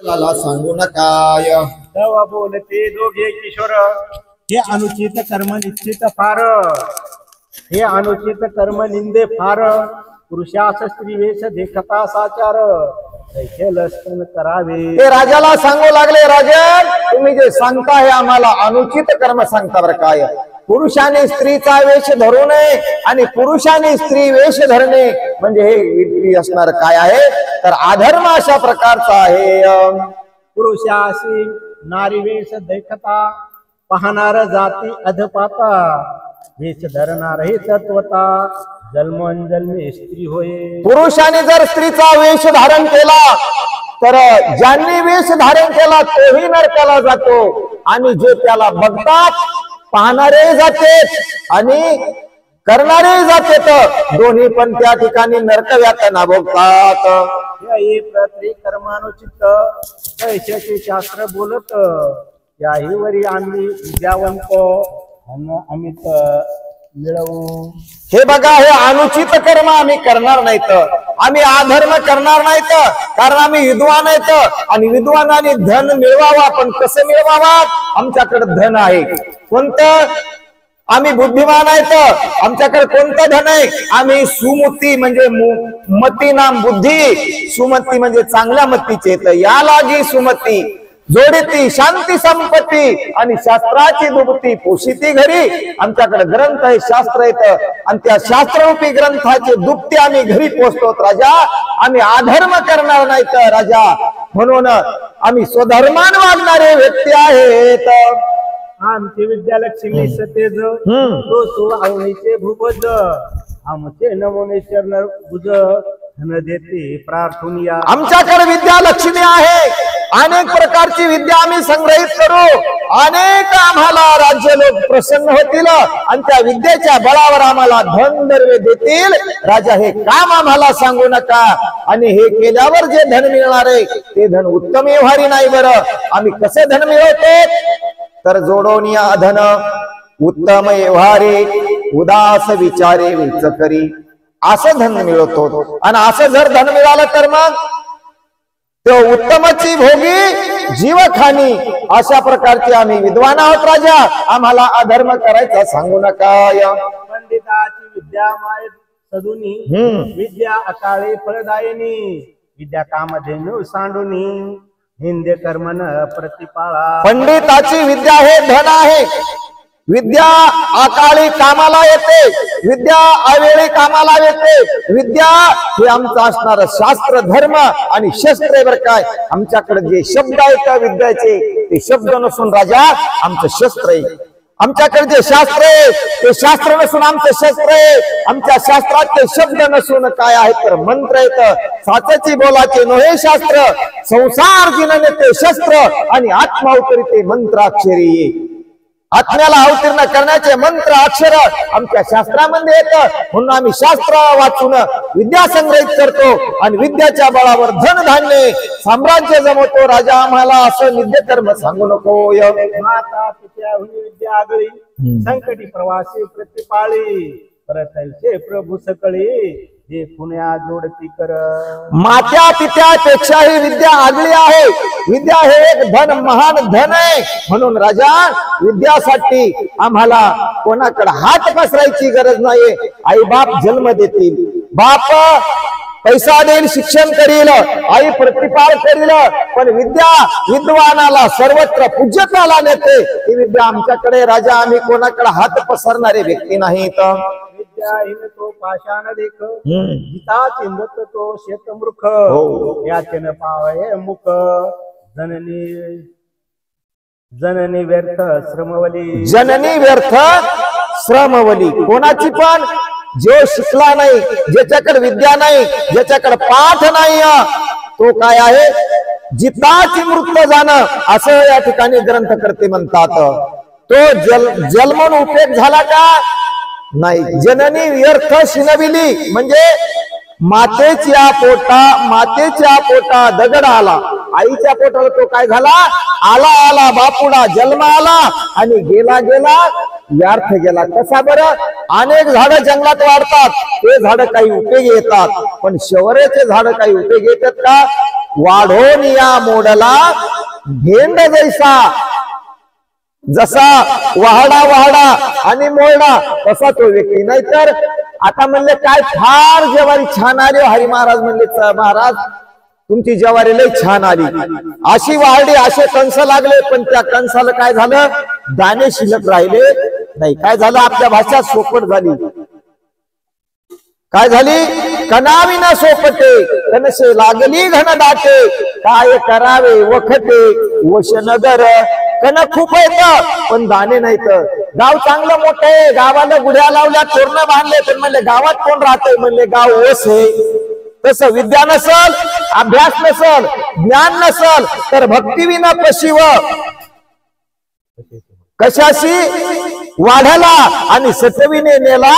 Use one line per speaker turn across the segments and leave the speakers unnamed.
आपल्याला सांगू नकाय.
तेव्हा बोलते दोघे किशोर, हे अनुचित कर्म निश्चित फार, हे अनुचित कर्म निंदे फार, पुरुषास स्त्री वेश देखता साचार, लक्षण करावे.
ते राजाला सांगू लागले, राजन तुम्ही जे सांगता हे आम्हाला अनुचित कर्म सांगता बरं काय. पुरुषाने स्त्रीचा वेश धरू नये आणि पुरुषाने स्त्री वेश धरणे म्हणजे हे विधी असणार काय आहे तर अधर्म अशा प्रकारचा आहे.
पुरुषाशी नारी वेश देखता, पाहणार जाती अधपाता, वेश धरणार हे तत्वता, जन्मोजन्मी स्त्री होय.
पुरुषाने जर स्त्रीचा वेश धारण केला तर ज्यांनी वेश धारण केला तोही नरकाला जातो आणि जे त्याला बघतात पाहणारे जाते आणि करणारे जाते तर दोन्ही पण त्या ठिकाणी नरक यातना भोगतात.
प्रति कर्मानुचित पैशाचे शास्त्र बोलत, याही वरी आम्ही विद्यावंत अमित मिळवू.
हे बघा, हे अनुचित कर्म आम्ही करणार नाहीत, आम्ही अधर्म करणार नाहीत, कारण आम्ही विद्वान आहेत आणि विद्वानाने धन मिळवावा. पण कसं मिळवावा? आमच्याकडे धन आहे कोणतं? आम्ही बुद्धिमान आहेत, आमच्याकडे कोणतं धन आहे? आम्ही सुमती म्हणजे मती नाम बुद्धी, सुमती म्हणजे चांगल्या मतीचे, तर या लागी सुमती जोडीती शांती संपत्ती आणि शास्त्राची दुबती पोशिती घरी. आमच्याकडे ग्रंथ आहे, शास्त्र येत आणि त्या शास्त्ररूपी ग्रंथाचे दुपते आम्ही घरी पोचतो राजा. आम्ही अधर्म करणार नाहीत राजा, म्हणून आम्ही स्वधर्मान वागणारे व्यक्ती आहेत.
आमची विद्यालक्ष्मी सतेज, तो सुवावणीचे भूपज, आमचे नमुने चरण भुज, धन देते प्रार्थुनिया.
आमच्याकडे विद्या लक्ष्मी आहे, अनेक प्रकारची विद्या आम्ही संग्रहित करू, अनेक आम्हाला राज्य लोक प्रसन्न होतील आणि त्या विद्येच्या बळावर आम्हाला धन दर्वे देतील. राजा हे काम आम्हाला सांगू नका आणि हे केल्यावर जे धन मिळणार आहे ते धन उत्तम व्यवहारी नाही. बरं आम्ही कसे धन मिळवतो तर जोडोनिया धन उत्तम व्यवहारी, उदास विचारे वेच करी, असं धन मिळवतो. आणि असं जर धन मिळालं तर मग तो उत्तमची भोगी जीवखानी, अशा प्रकारचे आम्ही विद्वान आहोत राजा. आम्हाला अधर्म करायचा सांगू नका.
पंडिताची विद्या माय सदुनी, विद्या अकाळे फळदायिनी, विद्या कामधेनु सांडुनी, हिंदे कर्मन प्रतिपाळा.
पंडिताची विद्या हे धन आहे, विद्या अकाळी कामाला येते, विद्या अवेळी कामाला येते. विद्या हे आमचं असणार शास्त्र धर्म आणि शस्त्र बर काय. आमच्याकडे जे शब्द आहेत विद्याचे ते शब्द नसून राजा आमचं शस्त्र आहे. आमच्याकडे जे शास्त्र आहे ते शास्त्र नसून आमचं शस्त्र आहे. आमच्या शास्त्रात ते शब्द नसून काय आहेत तर मंत्र आहेत. साचाची बोलाचे नोहे शास्त्र, संसार जिनने ते शस्त्र आणि आत्मावतरी ते मंत्राक्षरी. आत्म्याला अवतीर्ण करण्याचे मंत्र अक्षर आमच्या शास्त्रामध्ये येतं, म्हणून आम्ही शास्त्र वाचून विद्या संग्रहित करतो आणि विद्याच्या बळावर धन धान्य साम्राज्य जमवतो. राजा आम्हाला असं नित्य कर्म सांगू नको.
माता पित्या विद्या आगळी, संकटी प्रवासी प्रतिपाळी, परतलचे प्रभू सकळी, जे पुण्या जोडती कर.
मात्या पित्यापेक्षाही विद्या आगळी आहे. विद्या हे एक धन, महान धन आहे. म्हणून राजा विद्यासाठी आम्हाला कोणाकडे हात पसरायची गरज नाही. आई बाप जन्म देतील, बाप पैसा देईल, शिक्षण करील, आई प्रतिपाळ करील, पण विद्या विद्वानाला सर्वत्र पूज्यताला नेते. ही विद्या आमच्याकडे राजा, आम्ही कोणाकडे हात पसरणारे व्यक्ती नाहीत.
विद्या हिन तो पाषाण देख, गीता चिंदत तो शेतमृख, याचन पावये मुख, जननी जननी व्यर्थ श्रमवली.
जननी व्यर्थ श्रमवली. कोणाची पण जो शिकला नाही, ज्याच्याकडे विद्या नाही, ज्याच्याकडे पाठ नाही, तो काय आहे जिताची मृत जाणं, असं या ठिकाणी ग्रंथकर्ते म्हणतात. तो जन्मून उपयोग झाला का नाही. जननी व्यर्थ शिनविली म्हणजे मातेच्या पोटा दगड आला, आईच्या पोटाला तो काय झाला, आला बापुडा जन्म आला आणि गेला व्यर्थ गेला. कसा बरं, अनेक झाडं जंगलात वाढतात, ते झाड काही उपयोगी येतात, पण शहराचे झाड काही उपयोगी येतात का? वाढोन या मोडला भेंड जैसा, जसा वाहडा आणि मोडा तसा तो व्यक्ती. नाहीतर आता म्हणले काय फार ज्वारी छान आली हरी महाराज म्हणले, महाराज तुमची ज्वारी लय छान आली, अशी वाढली, असे कंस लागले, पण त्या कंसाला काय झालं, दाणे शिल्लक राहिले नाही. काय झालं, आपल्या भाषा सोपट झाली. काय झाली, कणावी न सोपटे कनसे लागली घन दाटे, काय करावे वखटे वशनगर. कण खूप येत पण दाणे नाहीत. गाव चांगलं मोठं आहे, गावाला गुढ्या लावल्या, तोरण बांधले, पण म्हणले गावात कोण राहतंय, म्हणले गाव ओस आहे. तसं विद्या नसल, अभ्यास नसल, ज्ञान नसल, तर भक्तीविना पशिव कशाशी वाढला आणि सटविने नेला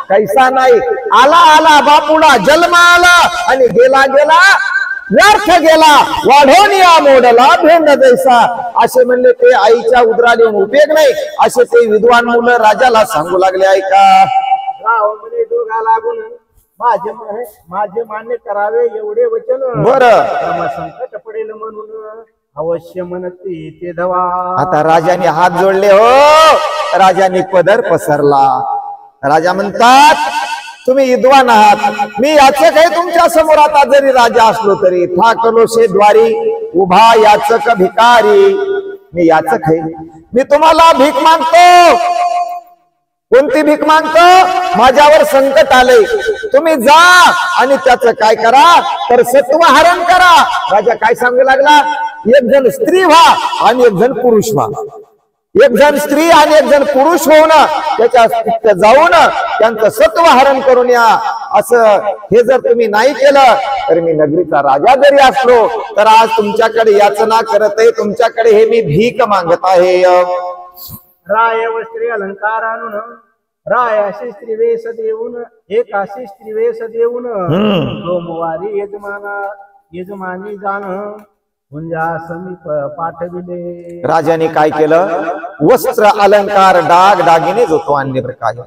कैसा नाही. आला आला बापुडा जन्म आला आणि गेला गेला व्यर्थ गेला, वाढवून या मोडला भेंड जैसा. असे म्हणले ते आईच्या उदराला येऊन उपयोग नाही, असे ते विद्वान मुलं राजाला सांगू लागले. ऐका,
राव म्हणे दोघा लागून माझे मान्य करावे एवढे वचन.
बरं,
संकट पडेल म्हणून अवश्य म्हणते ते धवा.
आता राजाने हात जोडले हो, राजाने पदर पसरला. राजा म्हणतात तुम्ही विद्वान आहात, मी याचक आहे तुमच्या समोर. आता जरी राजा असलो तरी ठाकलो शेद्वारी उभा याचक भिकारी. मी याचक आहे, मी तुम्हाला भीक मागतो. कोणती भीक मागतो, माझ्यावर संकट आले, तुम्ही जा आणि त्याचं काय करा, तर सत्व हरण करा. राजा काय सांगू लागला, एक जण स्त्री व्हा आणि एक जण पुरुष व्हा. एक जण स्त्री आणि एक जण पुरुष होऊन त्याच्या जाऊन त्यांचं सत्व हरण करून या. असं हे जर तुम्ही नाही केलं तर मी नगरीचा राजा जरी असलो तर आज तुमच्याकडे याचना करत आहे, तुमच्याकडे हे मी भीक मागत आहे.
राय व स्त्री अलंकार आणून, राय अशी स्त्री वेश देऊन, एक अशी स्त्री वेश देऊन, सोमवारी यजमानी जाण समीप पाठविले.
राजाने काय केलं, वस्त्र अलंकार डाग दागिने जो तो आणले प्रकाश.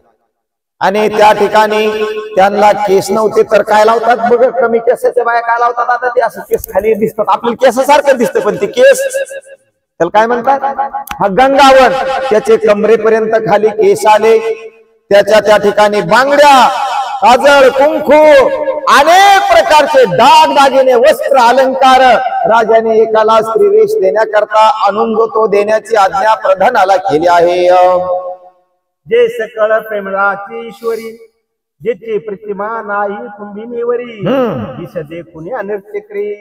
आणि त्या ठिकाणी त्यांना केस नव्हते तर काय लावतात बघ, कमी केसाच्या बाया काय लावतात, आता ते असं केस खाली दिसतात, आपल्याला केसासारखं दिसतं पण ते केस त्याला काय म्हणतात, हा गंगावन. त्याचे कमरेपर्यंत खाली केस आले, त्याच्या त्या ठिकाणी बांगड्या, काजळ, कुंकू, अनेक प्रकारचे दाग दागिने, वस्त्र अलंकार राजाने एकाला स्त्री वेश देण्याकरता आणून तो देण्याची आज्ञा प्रधानाला केली आहे.
जे सकळ प्रेमळाची ईश्वरी, ज्याची प्रतिमा नाही कुंभिनीवरी, दिस देखुनी अनृत्यक्री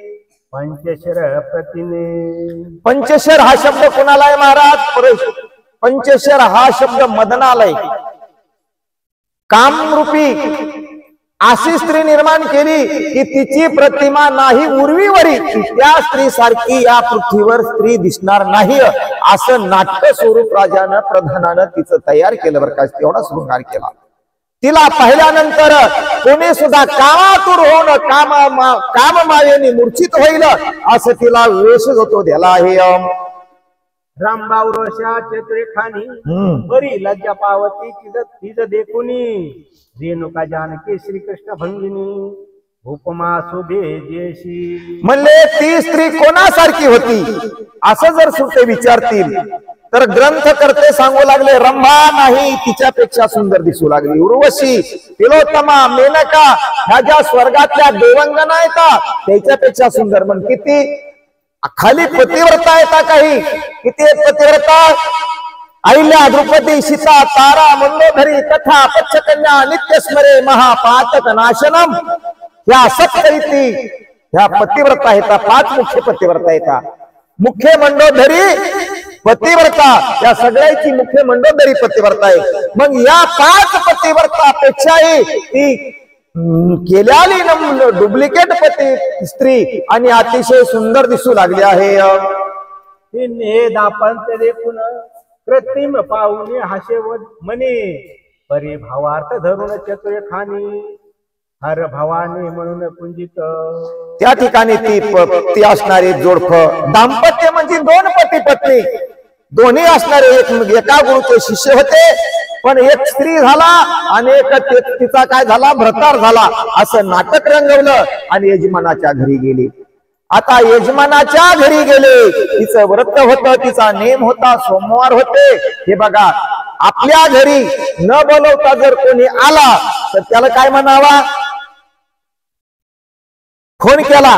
पंचशर प्रतिने.
पंचशर हा शब्द कोणाला आहे महाराज, पंचशर हा शब्द मदनाला आहे. कामरूपी अशी स्त्री निर्माण केली की तिची प्रतिमा नाही उर्वीवरी, त्या स्त्री सारखी या पृथ्वीवर स्त्री दिसणार नाही, असं नाटक स्वरूप राजानं प्रधानानं तिचं तयार केलं. बरं का, तेवढा शृंगार केला. तिला पाहिल्यानंतर कोणी सुद्धा कामातूर होऊन काम मायेने मूर्छित होईल असं तिला वेश होतो दिला आहे.
रामबावरशा चतुरेखानी बरी लज्जा पावती तिज देखुनी, रेणुका जानकी श्रीकृष्ण भंगिनी उपमा शोभे जेशी. म्हणले
ती स्त्री कोणासारखी होती असं जर सुटे विचारतील तर ग्रंथ करते सांगू लागले, रंभा नाही तिच्यापेक्षा सुंदर दिसू लागली. उर्वशी, तिलोत्तमा, मेनका ह्या ज्या स्वर्गातल्या देवंगना येतात त्याच्यापेक्षा सुंदर. म्हण किती खाली पतिव्रता येता, काही किती पतिव्रता, अहिल्या, द्रुपदी, सीता, तारा, मंदोदरी, कथा, पच्छकन्या, नित्य स्मरे, महापातक नाशनम, ह्या सप्तरीती ह्या पतिव्रता येतात. 5 मुख्य पतिव्रता येतात. मुख्य मंडोदरी पतिव्रता, या सगळ्याची मुख्य मंडोदरी पतिव्रता आहे. मग या 5 पतिव्रतापेक्षाही ती केल्याली डुप्लिकेट पती स्त्री आणि अतिशय सुंदर दिसू लागली आहे.
दापंत देखून कृत्रिम पाहुणे हाशेवत म्हणे, परी भावार्थ धरून चतुरेखानी हर भवानी म्हणून पुंजित.
त्या ठिकाणी ती असणारी जोडप दाम्पत्य म्हणजे 2 पती पत्नी दोन्ही असणारे एका गुरुचे शिष्य होते, पण एक स्त्री झाला आणि एक तिचा काय झाला, भ्रतार झाला. असं नाटक रंगवलं आणि यजमानाच्या घरी गेली. आता यजमानाच्या घरी गेले, तिचं व्रत होतं, तिचा नेम होता, सोमवार होते. हे बघा, आपल्या घरी न बोलवता जर कोणी आला तर त्याला काय म्हणावा? फोन केला,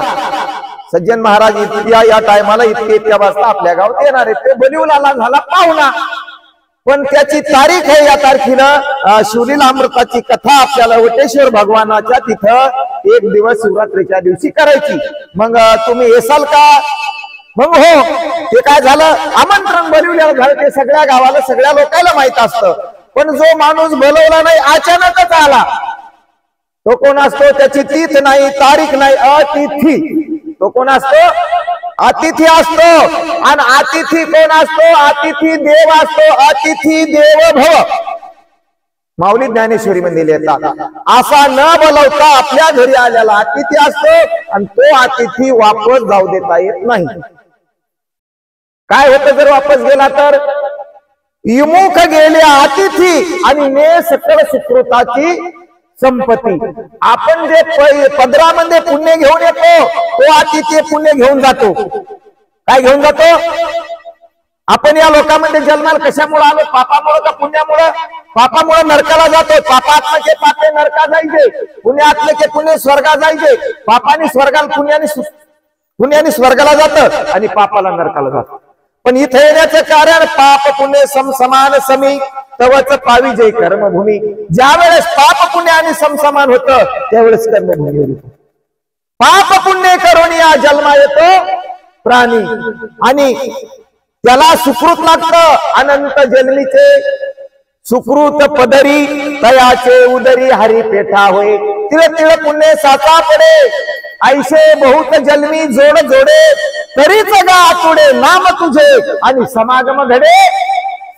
सज्जन महाराज इतक्या या टायमाला इतक्या वाजता आपल्या गावात येणार आहे, ते बोलिवला झाला पाहुणा, पण त्याची तारीख आहे या तारखेला शिवलीला अमृताची कथा आपल्याला वटेश्वर भगवानाच्या तिथं एक दिवस शिवरात्रीच्या दिवशी करायची. मग तुम्ही येसाल का? मग हो. ते काय झालं, आमंत्रण बोलवलेलं झालं, ते सगळ्या गावाला सगळ्या लोकांना माहित असतं. पण जो माणूस बोलवला नाही, अचानकच आला, तो कोण असतो? त्याची तिथ नाही, तारीख नाही, अतिथी. तो कोण असतो? अतिथी असतो. आणि अतिथी कोण असतो? अतिथी देव असतो. अतिथी देव भव, माऊली ज्ञानेश्वरी मध्ये लिहितात. असा न बोलवता आपल्या घरी आलेला अतिथी असतो, आणि तो अतिथी वापस जाऊ देता येत नाही. काय होतं जर वापस गेला तर? विमुख गेले अतिथी आणि ने सकळ सुकृताची संपत्ती. आपण जे पदरामध्ये पुण्य घेऊन येतो, तो अतिथी पुण्य घेऊन जातो. काय घेऊन जातो? आपण या लोकांमध्ये जन्माला कशामुळे आलो? पापामुळे का पुण्यामुळे? पापामुळे नरकाला जातो. पापात्म के पापे नरका जायचे, पुण्यात्म के पुण्य स्वर्गा जायचे. पापाने स्वर्गाला, पुण्याने स्वर्गाला जातं आणि पापाला नरकाला जातं. पण इथे येण्याचं कारण पाप पुण्य समसमान समी तवच पावी जय कर्मभूमी. ज्या वेळेस पाप पुण्य आणि समसमान होतं त्यावेळेस कर्मभूमी होती. पाप पुण्य करून या जन्मा येतो प्राणी, आणि त्याला सुकृत लागतं. अनंत जन्मीचे सुकृत पदरी तयाचे उदरी हरी पेठा होय. तिळ तिळ पुण्य साचा पडे, ऐशे बहुत जन्मी जोड जोडे. तरीच गा तुडे नाम तुझे, आणि समागम घडे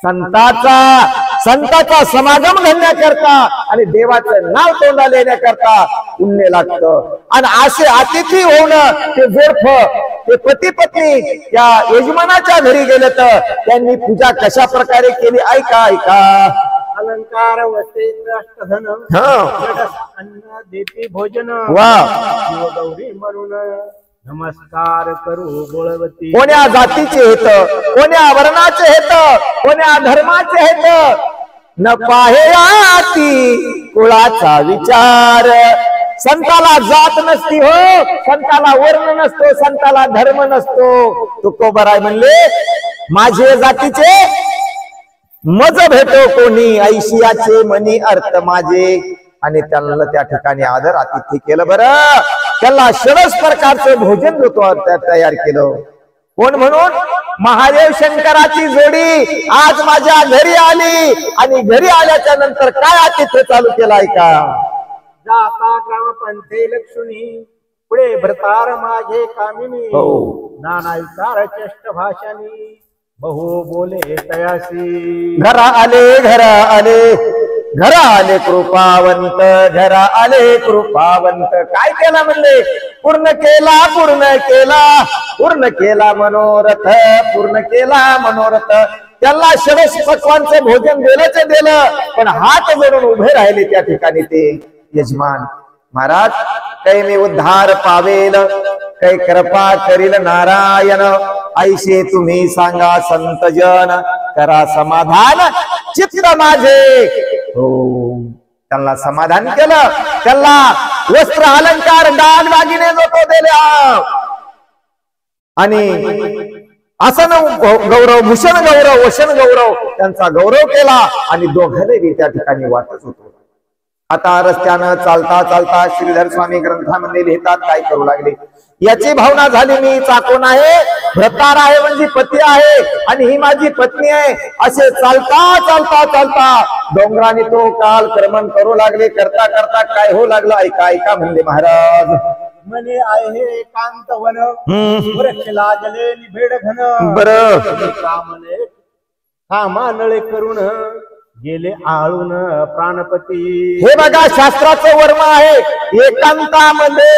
संताचा समागम घडण्याकरता आणि देवाचं नाव तोंडाला येण्याकरता पुण्य लागतं. आणि असे अतिथी होणं, ते जोडफ, ते पती पत्नी या यजमानाच्या घरी गेले तर त्यांनी पूजा कशा प्रकारे केली ऐका ऐका.
अलंकार वस्ते अष्टधन, अन्न देते भोजन,
वा
गौरी म्हणून नमस्कार करू बोळवती.
कोण्या जातीचे हेत, कोण्या वर्णाचे हेत, कोण्या धर्माचे हेत, न पाहे आती कुळाचा विचार. संताला जात नसती हो, संताला वर्ण नसतो, संताला धर्म नसतो. तुकोबराय म्हणले, माझे जातीचे मज भेटो कोणी, ऐशियाचे मनी अर्थ माझे. आणि त्यांना त्या ठिकाणी आदर आतिथ्य केलं. बरं, त्याला षडस प्रकारचं भोजन तयार केलं. कोण? म्हणून महादेव शंकराची जोडी आज माझ्या घरी आली, आणि घरी आल्याच्या नंतर काय आतिथ्य चालू केलं ऐका.
जाता ग्रामपंथे लक्ष्मी, पुढे भरतार माझे कामिनी. नाना विचार चेष्ट भाषानी, बहु बोले तयासी.
घरा आले, घरा आले, घरा आले कृपावंत, घरा आले कृपावंत. काय केला म्हणले? पूर्ण केला, पूर्ण केला, पूर्ण केला मनोरथ, पूर्ण केला मनोरथ. त्याला षडश पक्वांचं भोजन दिलंच दिलं, पण हात जोडून उभे राहिले त्या ठिकाणी ते यजमान. महाराज, कै मी उद्धार पावेल, कै कृपा करील नारायण. ऐसे तुम्ही सांगा संत जन, करा समाधान चित्त माझे. हो, त्यांना समाधान केलं. त्यांना वस्त्र अलंकार दागिने जो तो दिले, आणि आसन गौरव, भूषण गौरव, वशन गौरव, त्यांचा गौरव केला. आणि दोघांनी त्या ठिकाणी वाटत होतो. आता रस्त्यानं चालता चालता श्रीधर स्वामी ग्रंथामध्ये लिहितात, काय करू लागले, याची भावना झाली, मी चाकोन आहे, भ्रतार आहे म्हणजे पती आहे, आणि ही माझी पत्नी आहे. असे चालता चालता चालता डोंगराने तो काल क्रमण करू लागले. करता करता काय होऊ लागलं ऐका ऐका. म्हणले महाराज,
म्हणे आहे एकांत वन, वृक्ष लागले निभेड घन.
बरं,
कामानळे करून गेले आळून प्राणपती.
हे बघा, शास्त्राचं वर्म आहे. एकांतामध्ये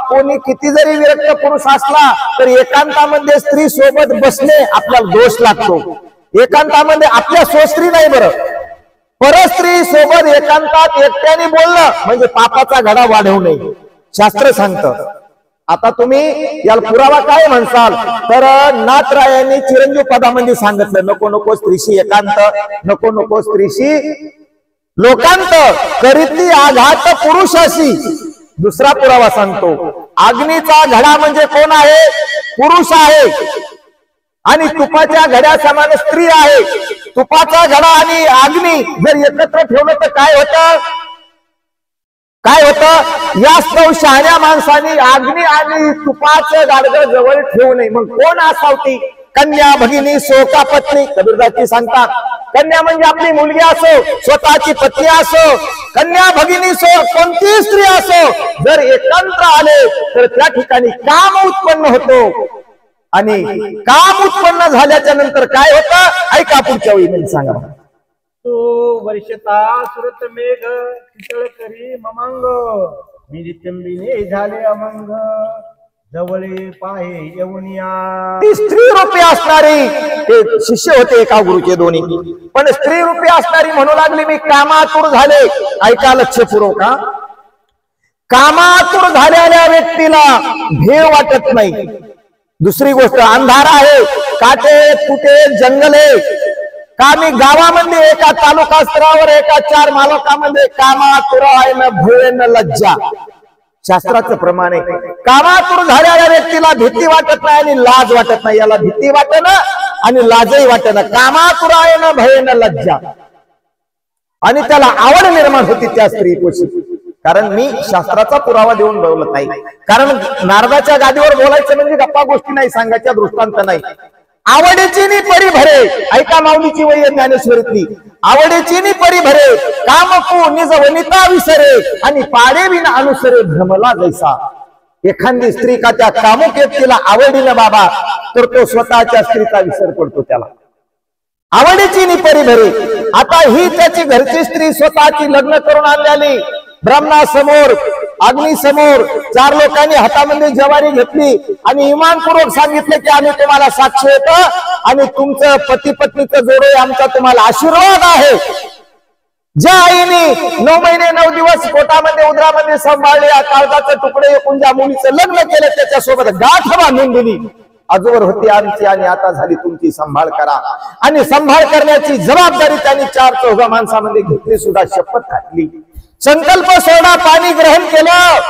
कोणी किती जरी विरक्त पुरुष असला तर एकांतामध्ये स्त्री सोबत बसणे आपल्याला दोष लागतो. एकांतामध्ये आपल्या स्वस्त्री नाही, बरं, परस्त्री सोबत एकांतात एकट्याने बोलणं म्हणजे पापाचा घडा वाढवू नये, शास्त्र सांगतं. आता तुम्ही याला पुरावा काय म्हणसाल तर नाथरायांनी चिरंजीव पदामध्ये सांगितलं, नको नको स्त्रीशी एकांत, नको नको स्त्रीशी लोकांत, करीती आघात पुरुषाशी. दुसरा पुरावा सांगतो, अग्नीचा घडा म्हणजे कोण आहे? पुरुष आहे. आणि तुपाच्या घड्या समान स्त्री आहे. तुपाचा घडा आणि अग्नी जर एकत्र ठेवलं तर काय होतं? काय होतं? यास्तव शहाण्या माणसाने अग्नी आणि तुपाचं गाडगं जवळ ठेवू नये. मग कोण असावती? कन्या, भगिनी, सोका, पत्नी. कबीरदासजी सांगतात, कन्या म्हणजे आपली मुलगी असो, स्वतःची पत्नी असो, कन्या, भगिनी, सो कोणतीही स्त्री असो, जर एकत्र आले तर त्या ठिकाणी काम उत्पन्न होतो. आणि काम उत्पन्न झाल्याच्या नंतर काय होतं? ऐका पुढच्या वेळी सांगा.
तो वर्षता सुरत मेघ शीतळ करी ममंग, नित्यंबिने झाले अमंग, जवळे पाहे येऊनिया.
ती स्त्री रूपी असणारी, ते शिष्य होते एका गुरुचे दोन्ही, पण स्त्री रूपी असणारी म्हणू लागली मी कामातुर झाले. ऐका लक्षपूर्वक. कामातुर झालेल्या व्यक्तीला भेव वाटत नाही. दुसरी गोष्ट, अंधार आहे, काटे कुटे जंगले, का मी गावामध्ये एका तालुका स्तरावर एका 4 मालकामध्ये कामातुर आहे न भय न लज्जा. शास्त्राचं प्रमाण आहे, कामातुर झालेल्या व्यक्तीला भीती वाटत नाही आणि लाज वाटत नाही. याला भीती वाटत आणि लाजही वाटत. कामातुर आहे न भय न लज्जा. आणि त्याला आवड निर्माण होती त्या स्त्रीपाशी. कारण मी शास्त्राचा पुरावा देऊन बोलत आहे. कारण नारदाच्या गादीवर बोलायचं म्हणजे गप्पा गोष्टी नाही सांगायच्या, दृष्टांत नाही. आवडीची नि परी भरे. ऐका माऊलीची वय ज्ञानेश्वरीतली, आवडीची नि परी भरे, कामकू निज वनिता विसरे, आणि पाडे विना अनुसरे भ्रमला जैसा. एखादी स्त्री का त्या कामुक व्यक्तीला आवडीनं बाबा, तर तो स्वतःच्या स्त्रीचा विसर पडतो. त्याला आवडीची नि परी भरे. आता ही त्याची घरची स्त्री स्वतःची लग्न करून आणलेली, ब्राह्मणासमोर, अग्नीसमोर 4 लोकांनी हातामध्ये ज्वारी घेतली आणि इमानपूर्वक सांगितलं की आम्ही तुम्हाला साक्ष येतो आणि तुमचं पती पत्नीचं जोडे आमचा तुम्हाला आशीर्वाद आहे. ज्या आईने 9 महिने 9 दिवस पोटामध्ये उदरामध्ये सांभाळले, काळजाचे तुकडे एकूण ज्या मुलीचं लग्न केलं त्याच्यासोबत गाठ बांधून दिली, आजवर होती आमची आणि आता झाली तुमची, सांभाळ करा. आणि सांभाळ करण्याची जबाबदारी त्यांनी 4 चौघा माणसामध्ये घेतली सुद्धा, शपथ घातली, संकल्प सोडा, पाणी ग्रहण केलं.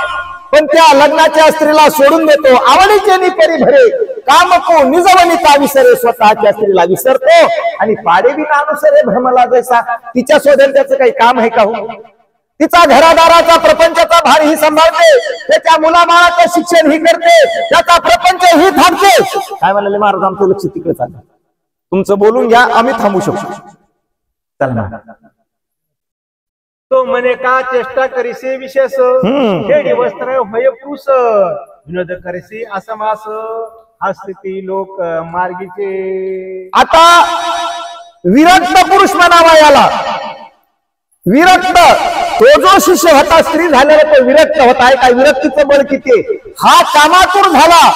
पण त्या लग्नाच्या स्त्रीला सोडून देतो. आवडीचे नि परी भरे, कामको निजवनिता विसरे. स्वतःच्या स्त्रीला विसरतो आणि पाडे विना अनुसरे भ्रमला जैसा. तिच्या शोधन त्याचं काही काम आहे का हो? तिचा घरादाराचा प्रपंचाचा भार ही सांभाळते, त्याच्या मुलाबाळाचं शिक्षण ही करते, त्याचा प्रपंच ही थांबते. काय म्हणाले महाराज, आमचं लक्ष तिकडे चाललं, तुमचं बोलून घ्या, आम्ही थांबू शकतो. चला.
तो म्हणे का चेष्टा करीसे विशेष, खेडी वस्त्र होय पुरुष, विनोद करीसे असमास, हस्ती लोक मार्गीचे.
आता विरक्त पुरुष म्हणावा याला. विरक्त, तो जो शिष्य होता स्त्री झालेला तो विरक्त होता. काय विरक्तीचं बळ किती? हा कामातुर झाला.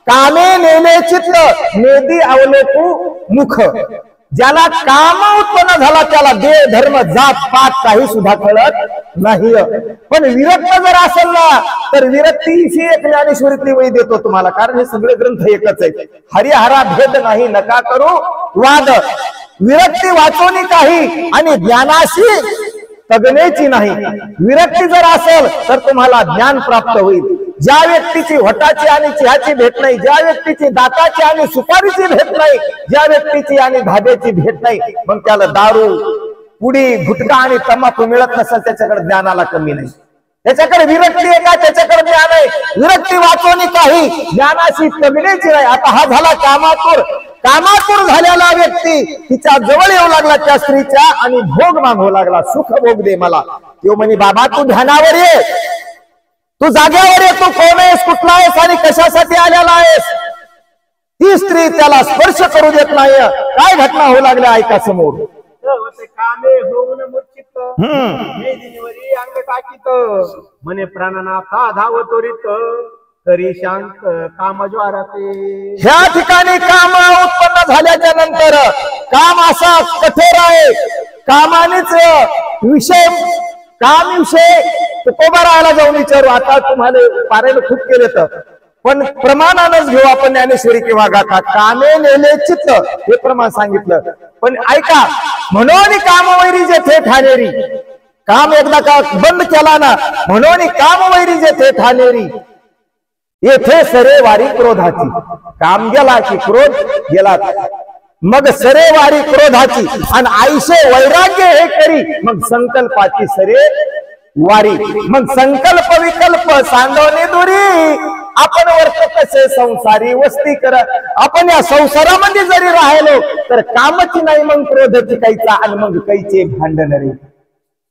कामे नेले चित्त, नेदी अवलोकू मुख. ज्याला काम उत्पन्न झाला त्याला देह धर्म जात पात काही सुद्धा कळत नाही. पण विरक्त जर असेल ना तर विरक्तीची एक ज्ञानेश्वरीतली वही देतो तुम्हाला, कारण हे सगळे ग्रंथ एकच आहेत. हरिहरा भेद नाही नका करू वाद. विरक्ती वाचवणी काही आणि ज्ञानाशी तगण्याची नाही. विरक्ती जर असेल तर तुम्हाला ज्ञान प्राप्त होईल. ज्या व्यक्तीची वटाची आणि चहाची भेट नाही, ज्या व्यक्तीची दाताची आणि सुपारीची भेट नाही, ज्या व्यक्तीची आणि धाब्याची भेट नाही, मग त्याला दारू, पुडी, गुटखा आणि तंबाखू मिळत नसेल, त्याच्याकडे ज्ञानाला कमी नाही. त्याच्याकडे विरक्ती आहे का? त्याच्याकडे ज्ञान आहे. विरक्ती वाचवणी काही, ज्ञानाशी तगण्याची नाही. आता हा झाला कामातुर. कामातुर झालेला व्यक्ती तिच्या जवळ येऊ लागला त्या स्त्रीच्या आणि भोग मागू लागला, सुख भोग दे मला. तो म्हणे बाबा तू ध्यानावर ये, तू जाग्यावर ये, तू कोण आहेस, कुठला आहेस आणि कशासाठी आलेला आहेस. ती स्त्री त्याला स्पर्श करू देत नाही. काय घटना होऊ लागल्या ऐका समोर.
कामे होऊन मूर्छित, मेदिनीवरी अंग टाकीत, म्हणे प्राणनाथा धाव त्वरित, तरी शांत कामज्वाराते.
ह्या ठिकाणी काम उत्पन्न झाल्याच्या नंतर काम असा कठोर आहे. कामानेच विषय, काम विषय तुकोबा राहायला जाऊन विचारू. आता तुम्हाला पारायण खूप केले तर पण प्रमाणानच घेऊ आपण ज्ञानेश्वरी किंवा गाथा. कामे नेले चित्त हे प्रमाण सांगितलं. पण ऐका, म्हणून कामवैरी जेथे ठाणेरी, काम एकदा का बंद केला ना, म्हणून कामवैरी जेथे ठाणेरी येथे सरे वारी क्रोधाची. काम गेला की क्रोध गेला, मग सरे वारी क्रोधाची. आणि आईशे वैराग्य हे करी, मग संकल्पाची सरे वारी. मग संकल्प विकल्प सांडवणे दुरी, आपण वर्त कसे संसारी वस्ती कर. आपण या संसारामध्ये जरी राहिलो तर कामची नाही मग क्रोधाची काहीचा, आणि मग काहीचे भांडण रे.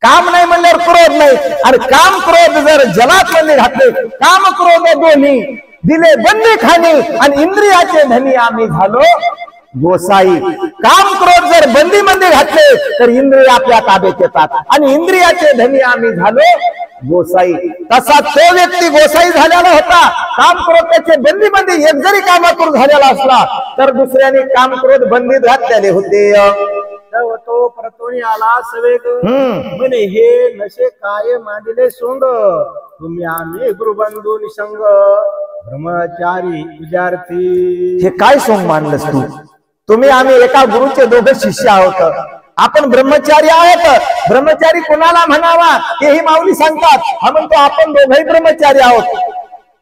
काम नाही म्हणल्यावर क्रोध नाही, आणि काम क्रोध जर जलात मध्ये घातले, काम क्रोध दोन्ही दिले बंदी खाणी, आणि इंद्रियाचे धनी आम्ही झालो गोसाई. काम क्रोध जर बंदी मध्ये घातले तर इंद्रिय आपल्या ताब्यात येतात, आणि इंद्रियाचे धनी आम्ही झालो गोसाई. तसा तो व्यक्ती गोसाई झालेला होता. काम क्रोध त्याचे बंदीमध्ये एक जरी कामातून झालेला असला तर दुसऱ्याने काम क्रोध बंदीत घातलेले होते.
तो परतोनी आला सवेग, म्हणे हे नशे काय मांडले सोंग, तुम्ही आम्ही गुरुबंधू निसंग, ब्रह्मचारी विद्यार्थी.
हे काय सोंग मांडलंस तू? तुम्ही आम्ही एका गुरुचे दोघे शिष्य आहोत. आपण ब्रह्मचारी आहोत. ब्रह्मचारी कोणाला म्हणावा तेही माऊली सांगतात. हा म्हणतो आपण दोघेही ब्रह्मचारी आहोत.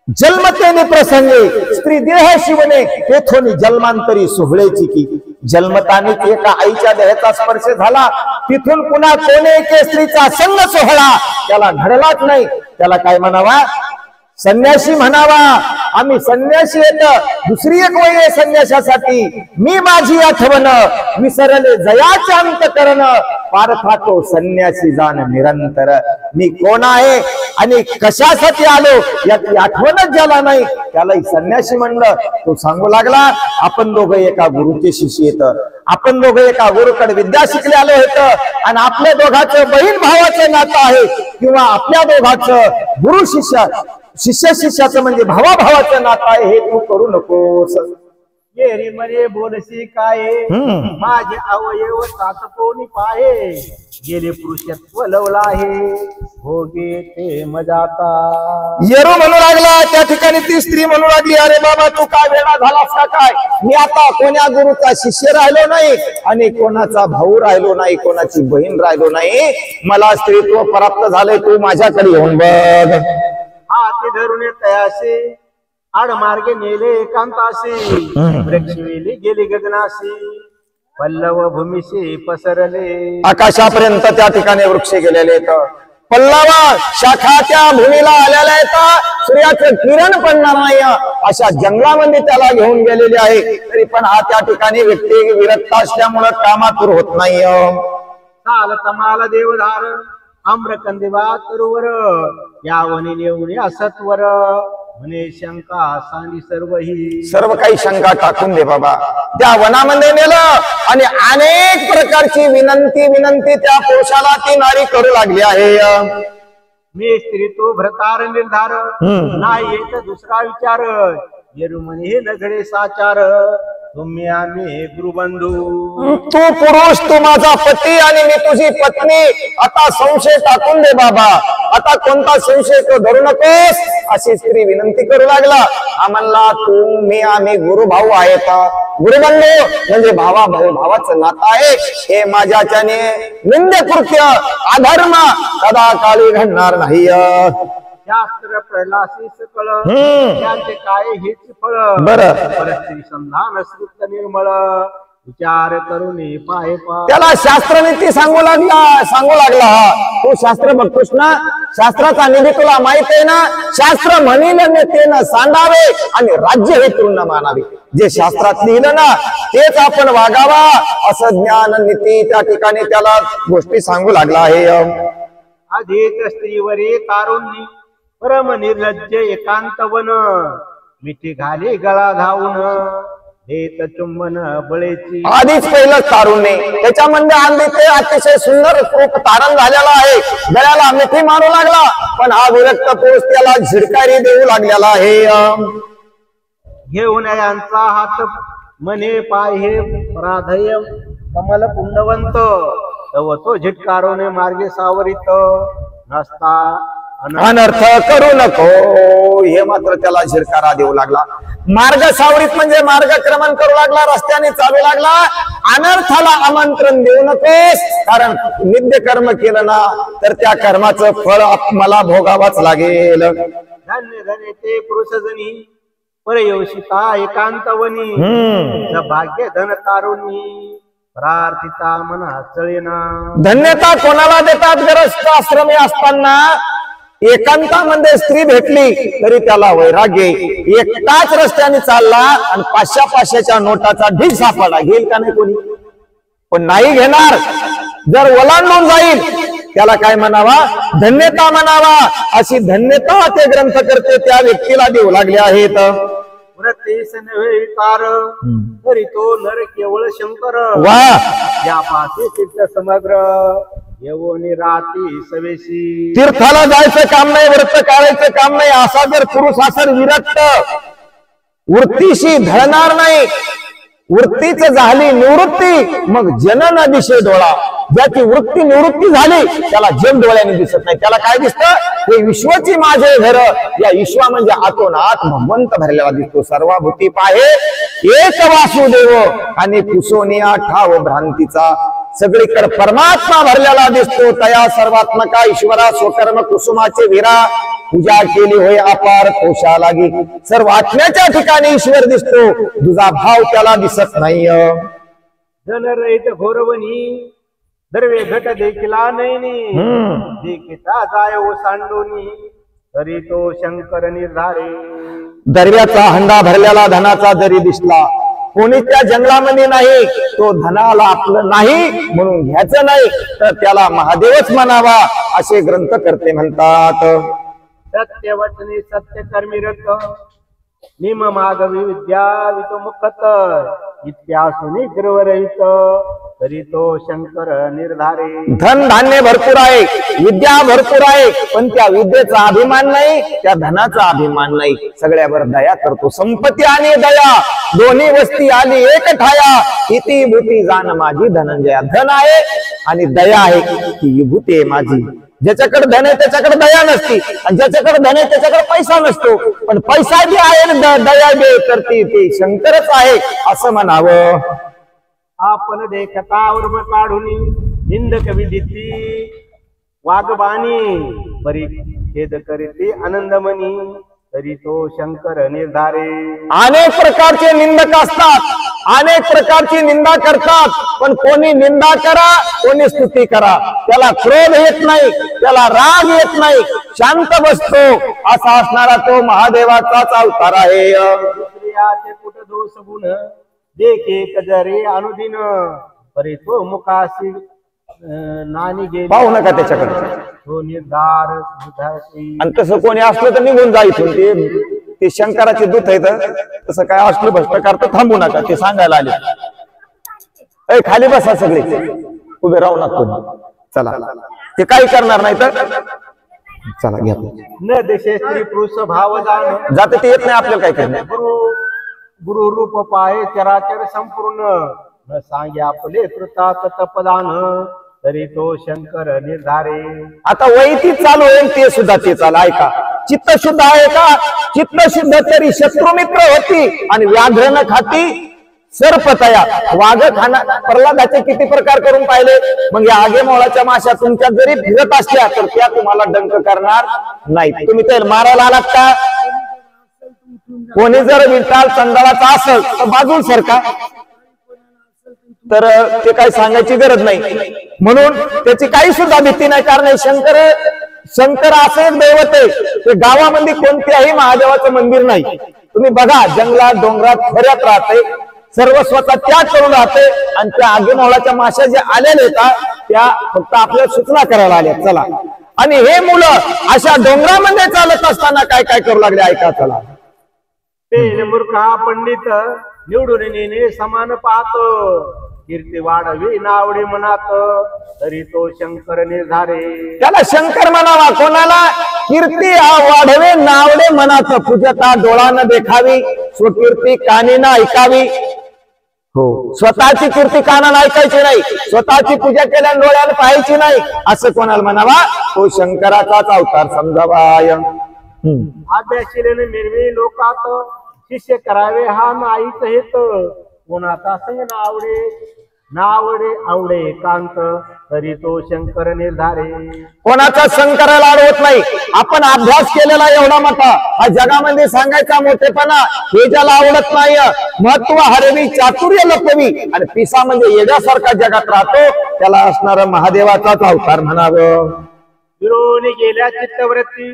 जन्मतेने प्रसंगे स्त्री देह शिवणे, तेथोनी जन्मांतरी सोहळेची की. जन्मतानेच एका आईच्या देहाचा स्पर्श झाला, तिथून पुन्हा कोणे एके स्त्रीचा संग सोहळा त्याला घडलाच नाही. त्याला काय म्हणावा? संन्यासी म्हणावा. आम्ही संन्यासी येत, दुसरी एक वय आहे संन्यासासाठी. मी माझी आठवण विसरले जयाचे अंत करण, पारखातो संन्यासी जाण निरंतर. मी कोण आहे आणि कशासाठी आलो याची आठवणच ज्याला नाही त्यालाही संन्यासी म्हणलं. तो सांगू लागला, आपण दोघं एका गुरुचे शिष्य येत, आपण दोघं एका गुरुकडे विद्या शिकले आलो होत, आणि आपल्या दोघांचं बहीण भावाचं नातं आहे, किंवा आपल्या दोघांचं गुरु शिष्य शिष्य शिष्याचं म्हणजे भावाभावाचं नातं आहे, हे तू करू नकोस.
ये रे मरे बोलसी काय, माझे अवयव सातपोनी पाहे, गेले पुरुषत्व लवला आहे, भोगे ते मजाता.
येरो म्हणू लागला. त्या ठिकाणी ती स्त्री म्हणू लागली, अरे बाबा तू काय वेळा झालास का काय? मी आता कोण्या गुरुचा शिष्य राहिलो नाही, आणि कोणाचा भाऊ राहिलो नाही, कोणाची बहीण राहिलो नाही. मला स्त्रीत्व प्राप्त झालंय, तू माझ्याकडे येऊन बघ.
हाती धरून तयासे, आडमार्गे नेले एकांताशी, वृक्ष वेली गेली गगनाशी, पल्लव भूमीशी पसरले. आकाशापर्यंत
त्या ठिकाणी वृक्ष गेलेले आहेत. पल्लव शाखा त्या भूमीला आलेल्या आहेत. सूर्याचं किरण पडणार नाही अशा जंगलामध्ये त्याला घेऊन गेलेले आहे. तरी पण हा त्या ठिकाणी व्यक्ती विरक्त असल्यामुळे कामातूर होत नाही.
चाल तमाला देवधार, आम्रकंदिवा तरुवर, यावनी नेवणी असत्वर, म्हणे शंका सांगी
सर्व काही शंका टाकून दे बाबा. त्या वनामध्ये नेलं, आणि अनेक प्रकारची विनंती त्या पुरुषाला ती नारी करू लागली आहे.
मी स्त्री तो भ्रतार निर्धार, नाही येत दुसरा विचार, येरुमनी हे नगडे साचार, तुम्ही आम्ही गुरुबंधू.
तू पुरुष, तू माझा पती, आणि मी तुझी पत्नी. आता संशय टाकून दे बाबा, आता कोणता संशय तो धरू नकोस, अशी स्त्री विनंती करू लागला. आम्हाला तू मी आम्ही गुरुभाऊ आहेत. गुरुबंधू म्हणजे भावाचं नातं आहे. हे माझ्याच्याने निंद कृत्य अधर्म कदा काळी घडणार नाही.
शास्त्र प्रलासी सकळ, त्यांचे काय हेच फळ.
बरं,
परस्त्री संधान श्रुत निर्मळ, विचार करून पाय पा.
त्याला शास्त्रनीती सांगू लागला. तू शास्त्र बघतोस ना, शास्त्राचा निधी तुला माहित आहे ना. शास्त्र म्हणील नेतेनं सांडावे, आणि राज्य हे तुला मानावे. जे शास्त्रात लिहिलं ना तेच आपण वागावा, असं ज्ञान नीती त्या ठिकाणी त्याला गोष्टी सांगू लागला आहे.
अधिक स्त्रीवरी तारुण्य, परम निर्लज्ज एकांतवन, मिठी घाली गळा धावून, देत चुंबन बळेची.
आधीच पहिलं तारुण्य, त्याच्यामध्ये आणली ते अतिशय सुंदर खूप तारण झालेला आहे. गळ्याला मिठी मारू लागला, पण हा विरक्त पुरुष त्याला झिडकारी देऊ लागलेला आहे.
घेऊन यांचा हात मने पाय हे प्राधय कमल पुंडवंत, तव तो झिटकारोने मार्गे सावरित, नसता
अनर्थ करू नको, हे मात्र त्याला झिरकारा देऊ लागला. मार्ग सावरीत म्हणजे मार्गक्रमण करू लागला, रस्त्याने चालू लागला. अनर्थाला आमंत्रण देऊ नकोस, कारण नित्य कर्म केलं ना तर त्या कर्माचं फळ मला भोगावंच लागेल.
धन्य धन्य ते पुरुषजनी परयोषिता एकांतवनी, भाग्य धन तारुणी प्रार्थिता मना चळेना.
धन्यता कोणाला देतात? गरज आश्रमी असताना एकांतामध्ये स्त्री भेटली तरी त्याला वैराग्य, एकटाच रस्त्याने चालला आणि 500-500च्या नोटाचा ढीग सापडला, घेईल का नाही कोणी? पण नाही घेणार. जर ओलांडून जाईल त्याला काय म्हणावा? धन्यता म्हणावा. अशी धन्यता ते ग्रंथ करते त्या व्यक्तीला देऊ लागले आहेत.
तरी तो नर केवळ शंकर,
वा,
या पासे चित्त समग्र येवोनी राती सवेशी.
तीर्थाला जायचं काम नाही, व्रत काढायचं काम नाही, असा जर पुरुष असेल विरक्त, वृत्तीशी धरणार नाही, वृत्तीच झाली निवृत्ती, मग जनन दिशे डोळा. ज्याची वृत्ती निवृत्ती झाली त्याला जग डोळ्याने दिसत नाही. त्याला काय दिसतं? हे विश्वाची माझे घर. या विश्वा म्हणजे आतोनात भगवंत भरलेला दिसतो. सर्वभूती पाहे एक वासुदेव आणि कुसोनिया ठाव भ्रांतीचा. सगळीकडे परमात्मा भरलेला दिसतो. तया सर्वात्मका ईश्वरा स्वकर्म कुसुमाचे वीरा. पूजा केली होय अपार कोशा लागी. सर्व आत्म्याच्या ठिकाणी ईश्वर दिसतो, तुझा भाव त्याला दिसत नाही.
जनरहित घोरवणी दरवे घट देखिला नैनी, देखिता जाय ओसांडोनी तरी तो शंकर निर्धारे.
दर्व्याचा हंडा भरलेला धनाचा जरी दिसला, कोणी त्या जंगलामध्ये नाही, तो धनाला आपलं नाही म्हणून घ्यायचं नाही, तर त्याला महादेवच म्हणावा, असे ग्रंथ करते म्हणतात.
सत्य वचने सत्य कर्मी रत निम मागवी विद्या वितमुखत. इत्यासुनी गिरवरहित तरी तो शंकर निर्धारे.
धन धान्य भरपूर आहे, विद्या भरपूर आहे, पण त्या विद्येचा अभिमान नाही, त्या धनाचा अभिमान नाही. सगळ्यावर दया करतो. संपत्ती आणि दया दोन्ही वस्ती आली एक ठाया. इति भूती जाण माझी धनंजया. धन आहे आणि दया आहे, ती विभूती आहे माझी. ज्याच्याकडे धन आहे त्याच्याकडे दया नसती, आणि ज्याच्याकडे धन आहे त्याच्याकडे पैसा नसतो. पण पैसा बी आहे दया बी, तर ती शंकरच आहे असं म्हणावं.
आपण देखता उर्म काढून निंदक विदिती वागबाणी परी खेद करीती आनंदमणी तरी तो शंकर निर्धारे.
अनेक प्रकारचे निंदक असतात, अनेक प्रकारची निंदा करतात, पण कोणी निंदा करा कोणी स्तुती करा, त्याला क्रोध येत नाही, त्याला राग येत नाही, शांत बसतो. असा असणारा तो महादेवाचाच अवतार आहे.
कुठ दोष गुण देखे कजरे अनुदिन परी तो मुखासी नानी गेली.
पाहू नका त्याच्याकडे.
तो निर्धार
आणि तसं कोणी असलं तर निघून जायचं. ते शंकराचे दूत आहेत. तसं काय असलं भ्रष्ट करता थांबू नका, ते सांगायला आले. खाली बसा सगळे, उभे राहू नका. चला, ते काही करणार नाही तर चला घ्या.
न देशे स्त्री पुरुष भाव जाण
जाते ते येत नाही आपल्याला काय करणार.
गुरु रूप पाहे चराचर संपूर्ण न सांगे आपले कृतात तपदान तरी तो शंकर निर्धारे. आता
वैती चालू होईल ते सुद्धा ते चाल. ऐका, चित्त शुद्ध आहे का? चित्त शुद्ध तरी शत्रुमित्र होती आणि व्याघ्र न खाती सर्पतया. वाघ खाना प्रल्हादाचे किती प्रकार करून पाहिले. मग या आगे मोळाच्या माशा तुमच्या जरी फिरत असल्या तर त्या तुम्हाला डंक करणार नाही. तुम्ही त्याला मारायला आलात का? कोणी जर विठाल चंदळाचा असेल तर बाजूला सरका, तर ते काही सांगायची गरज नाही. म्हणून त्याची काही सुद्धा भीती नाही. कारण शंकर असं एक दैवत आहे, ते गावामध्ये कोणत्याही महादेवाचं मंदिर नाही. तुम्ही बघा, जंगलात डोंगरात खऱ्यात राहते, सर्वस्वाचा त्याग करून राहते, आणि त्या आगीमोळाच्या माश्या ज्या आलेल्या आहेत त्या फक्त आपल्याला सूचना करायला आल्या. चला, आणि हे मुलं अशा डोंगरामध्ये चालत असताना काय काय करू लागले ऐका. चला,
मूर्खा पंडित निवडून नेणे समान पाहतो कीर्ती वाढवी नावडे मनात तरी तो शंकर निर्धारे.
त्याला शंकर म्हणावा. कोणाला? कीर्ती वाढवे नावडे मनात. पूजता डोळानं देखावी, स्वकीर्ती कानीनं ऐकावी. हो, स्वतःची कीर्ती कानानं ऐकायची नाही, स्वतःची पूजा केल्याने डोळ्यानं पाहायची नाही, असं कोणाला म्हणावा? तो शंकराचाच अवतार समजावाय.
अभ्यासीलेले मिरवी लोकात शिष्य करावे हा नाहीच हेत. कोणाचा संग नावडे आवडे कांत तरी तो शंकर निर्धारे.
कोणाचा शंकराला अडवत नाही. आपण अभ्यास केलेला एवढा मोठा हा जगामध्ये सांगायचा मोठेपणा हे ज्याला आवडत नाही. महत्व हरवी चातुर्य लपवी आणि पिसा म्हणजे येण्यासारखा जगात राहतो त्याला असणारा महादेवाचाच अवतार म्हणावं.
विरोनी गेल्या चित्तवृत्ती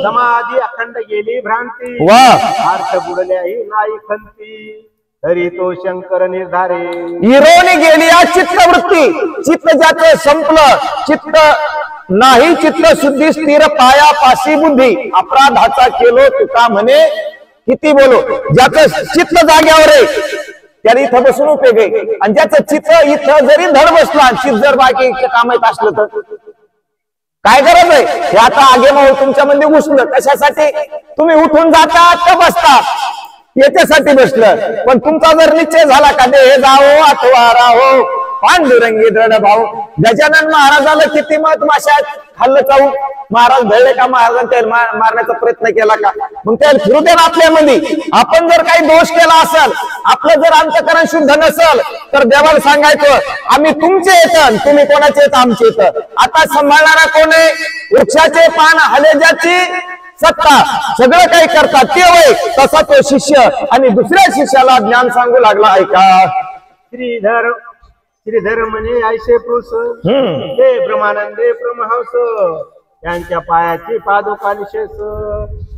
समाधी अखंड गेली भ्रांती.
वा
अर्थ बुडल्याही नाही खंती तरी तो शंकर निर्धारे.
इरोनी गेली या चित्तवृत्ती. चित्त ज्याचं संपलं चित्त नाही चित्त शुद्धी स्थिर पाया पाशी बुद्धी. अपराधाचा केलो तुका म्हणे किती बोलो. ज्याचं चित्त जाग्यावर आहे त्याला इथं बसून उपयोग आहे. आणि ज्याचं चित्त इथं जरी धड बसला चित्त जर बाकी काम येत असलं तर काय गरज आहे. हे आता आगे माऊ तुमच्या मध्ये घुसलं कशासाठी. तुम्ही उठून जाता तर बसता याच्यासाठी बसलं. पण तुमचा जर निश्चय झाला का हे जाओ अथवा राहो पांडुरंगी दृढ भाऊ. गजानन महाराजाला किती मत माशात खाल्लं चावू. महाराज भेळले का महाराजांना मारण्याचा प्रयत्न केला का. मग त्याला फिरू दे आपल्यामध्ये. आपण जर काही दोष केला असेल आपलं जर अंतःकरण शुद्ध नसेल तर देवाला सांगायचं आम्ही तुमचे येतं तुम्ही कोणाचे येतं आमचे येतं. आता सांभाळणारा कोण आहे. वृक्षाचे पान हलेजाची सत्ता सगळं काही करतात ते वय. तसा तो शिष्य आणि दुसऱ्या शिष्याला ज्ञान सांगू लागला आहे का.
श्रीधर म्हणे ऐसे पुरुष हे ब्रह्मानंदे ब्रह्महंस त्यांच्या पायाची पादुका निशेष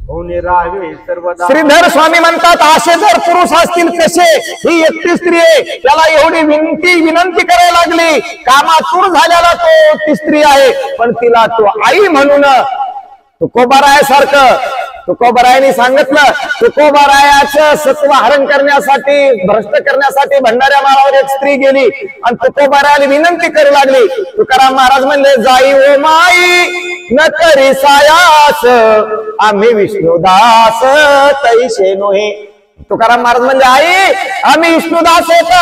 होणे राहावे सर्वदा.
श्रीधर स्वामी म्हणतात असे जर पुरुष असतील कसे. ही एकटी स्त्री आहे त्याला एवढी विनंती करायला लागली. कामातूर झालेला तो ती स्त्री आहे पण तिला तो आई म्हणून तुकोबारायासारखं तुकोबारायांनी सांगितलं. तुकोबारायाचं सत्व हरण करण्यासाठी भ्रष्ट करण्यासाठी भंडाऱ्या माळावर एक स्त्री गेली आणि तुकोबारायाला विनंती करू लागली. तुकाराम महाराज म्हणले जाई ओ माई न करी सायास आम्ही विष्णुदास तैसे नोहे. तुकाराम महाराज म्हणजे आई आम्ही विष्णुदास होत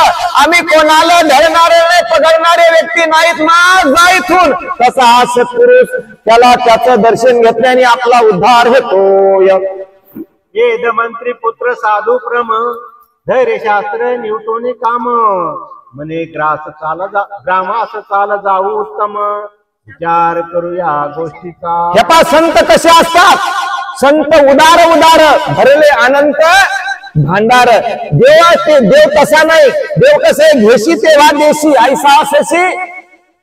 आम्ही कोणाला धरणारे पकडणारे व्यक्ती नाहीत ना इथून. तसा हा सत्पुरुष त्याला त्याचं दर्शन घेतल्याने आपला उद्धार होतो.
वेद मंत्री पुत्र साधू प्रम धैर्य शास्त्र निवटोनी काम म्हणे ग्रामास चाल जाऊ उत्तम विचार करूया गोष्टीचा.
हे पा संत कसे असतात. संत उदार भरले अनंत भांडार. देव तसा नाही. देव कसे घेशी तेव्हा देशी ऐसा असे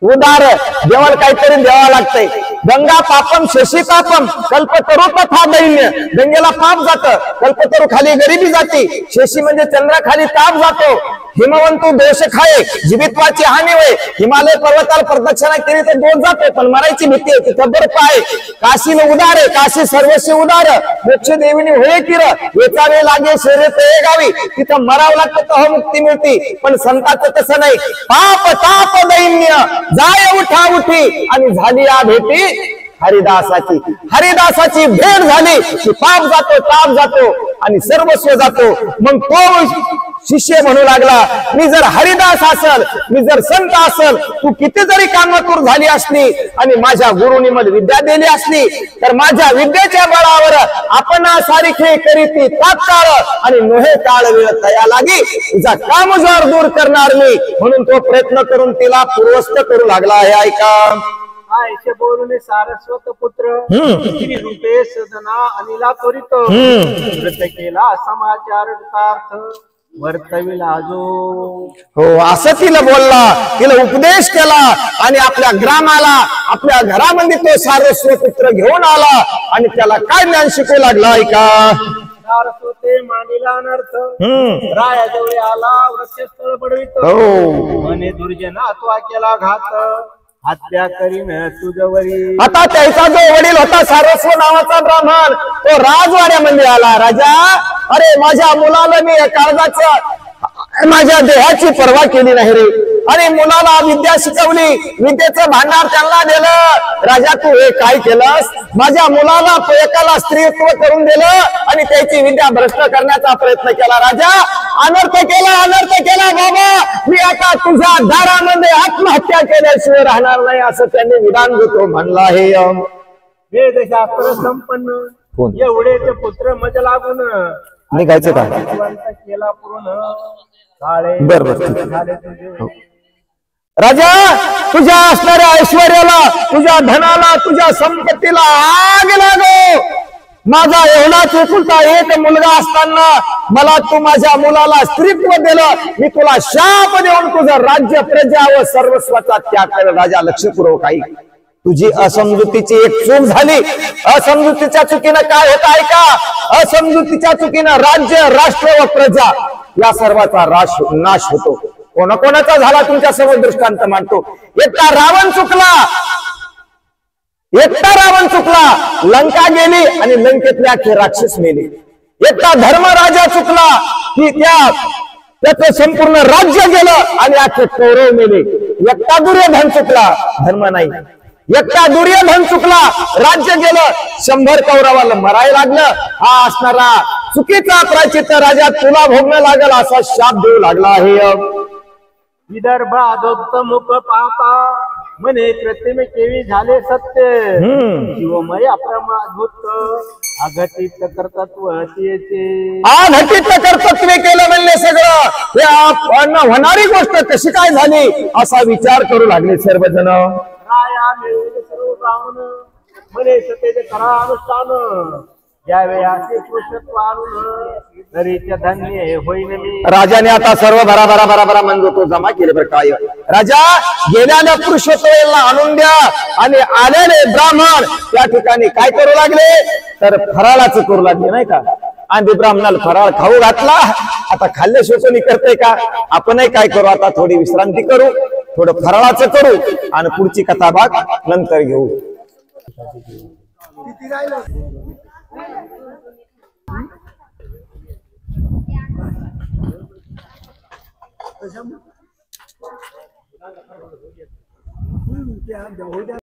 उदार. देवाला काहीतरी द्यावा लागतंय. गंगा पापम शशी पापम कल्पतरू तथा दैन्य. गंगेला पाप जातं कल्पतरू खाली गरिबी जाते. शशी म्हणजे चंद्राखाली ताप जातो. हिमवंतू दोष खाये जीवित्वाची हानी होय. हिमालय पर्वताला प्रदक्षिणा केली तर दोष जाते पण मरायची भीती आहे. तिथं बर्फ आहे. काशीने उदार आहे. काशी सर्वस्वी उदार. मोक्ष देवीने होय किर वेचावे लागे शर्यत हे गावी. तिथं मरावं लागतं तर मुक्ती मिळते. पण संतांचं तसं नाही. पाप ताप दैन्य जाय उठा उठी आणि झाली या भेटी हरिदासाची भेट झाली की पाप जातो ताप जातो आणि सर्वस्व जातो. मग तो शिष्य म्हणू लागला मी जर हरिदास असल मी जर संत असल तू किती जरी कामातूर झाली असली आणि माझ्या गुरुनी मला विद्या दिली असली तर माझ्या विद्येच्या बळावर आपण सारिखे करीती तात्काळ आणि नोहे काळ वेळ तया लागी तुझा कामजार दूर करणार मी. म्हणून तो प्रयत्न करून तिला पूर्वस्थ करू लागला आहे. ऐका
आयशे बोलून सारस्वत पुत्र रूपे सदना अनिला त्वरित व्रत केला समाचार वर्तविला जो.
हो असं तिला बोलला. तिला उपदेश केला आणि आपल्या ग्रामाला आपल्या घरामध्ये तो सारस्वत पुत्र घेऊन आला आणि त्याला काय ज्ञान शिकू लागला. ऐका
सारस्वते मानिला अनर्थ रायाजवळी आला वृक्षस्थळ बडवित म्हणे दुर्जना त्वा केला घात हत्या करीन तुझवरी. आता त्याचा जो वडील होता सारस्व नावाचा ब्राह्मण तो राजवाड्यामध्ये आला. राजा अरे माझ्या मुलाला मी काळजाचं माझ्या देहाची पर्वा केली नाही रे. आणि मुलाला विद्या शिकवली विद्येचं भांडार त्यांना दिलं. राजा तू हे काय केलंस. माझ्या मुलाला एकाला स्त्रीत्व करून दिलं आणि त्याची विद्या भ्रष्ट करण्याचा प्रयत्न केला. राजा
अनर्थ केला बाबा, मी आता तुझ्या दारामध्ये आत्महत्या केल्याशिवाय राहणार नाही, असं त्यांनी विधान देतो म्हणलं आहे.
वेदशास्त्र संपन्न
कोण?
एवढे ते पुत्र मज लागून
निघायचं का?
भगवंत केला पूर्ण काळे
बरोबर.
झाले तुझे.
राजा, तुझ्या असणाऱ्या ऐश्वर्याला, तुझ्या धनाला, तुझ्या संपत्तीला आग लागो. माझा एवढाच एकुलता एक मुलगा असताना मला तू माझ्या मुलाला स्त्रीत्व दिलं, मी तुला शाप देऊन तुझं राज्य, प्रजा व सर्वस्वाचा त्याग कर. राजा लक्षपूर्वक ऐक, तुझी असमजुतीची एक चूक झाली. असमजुतीच्या चुकीनं काय होत आहे का? असमजुतीच्या चुकीनं राज्य, राष्ट्र व प्रजा या सर्वाचा नाश होतो. कोणाकोणाचा झाला तुमच्या समोर दृष्टांत मांडतो. एकटा रावण चुकला, लंका गेली आणि लंकेतले अख्खे राक्षस मेले. एकटा धर्मराजा चुकला की त्याचं संपूर्ण राज्य गेलं आणि अख्खे कौरव मेले. एकटा दुर्योधन चुकला, धर्म नाही. एकटा दुर्योधन चुकला, राज्य गेलं, 100 कौरवाला मरायला लागलं. हा असणारा चुकीचा प्रायश्चित्त राजा तुला भोगणं लागल, असा शाप देऊ लागला आहे.
विदर्भ अधोक्त मुख पाहता म्हणे प्रतिमे केवी झाले सत्य. शिवमय अप्रमादभूत अघटित कर्तृत्व त्याचे.
अघटित कर्तृत्व केलं म्हणले सगळं. हे आपण होणारी गोष्ट कशी काय झाली असा विचार करू लागले सर्वजण.
राया मिळेल सर्व ब्राह्मण म्हणे सतेचे खरा अनुष्ठान. ज्यावेळी असे पुरुषत्व आणून नरीच्या धन्य होईन मी.
राजाने आता सर्व भरा म्हणजे तो जमा केले. बरं काय राजा, गेल्याने पुरुषत्वाला आणून द्या आणि आलेले ब्राह्मण त्या ठिकाणी काय करू लागले तर फराळाचं करू लागले, नाही का? आणि ब्राह्मणाला फराळ खाऊ घातला. आता खाल्ल्याशिवाय कोणी करते का? आपणही काय करू, आता थोडी विश्रांती करू, थोडं फराळाचं करू आणि पुढची कथा भाग नंतर घेऊ.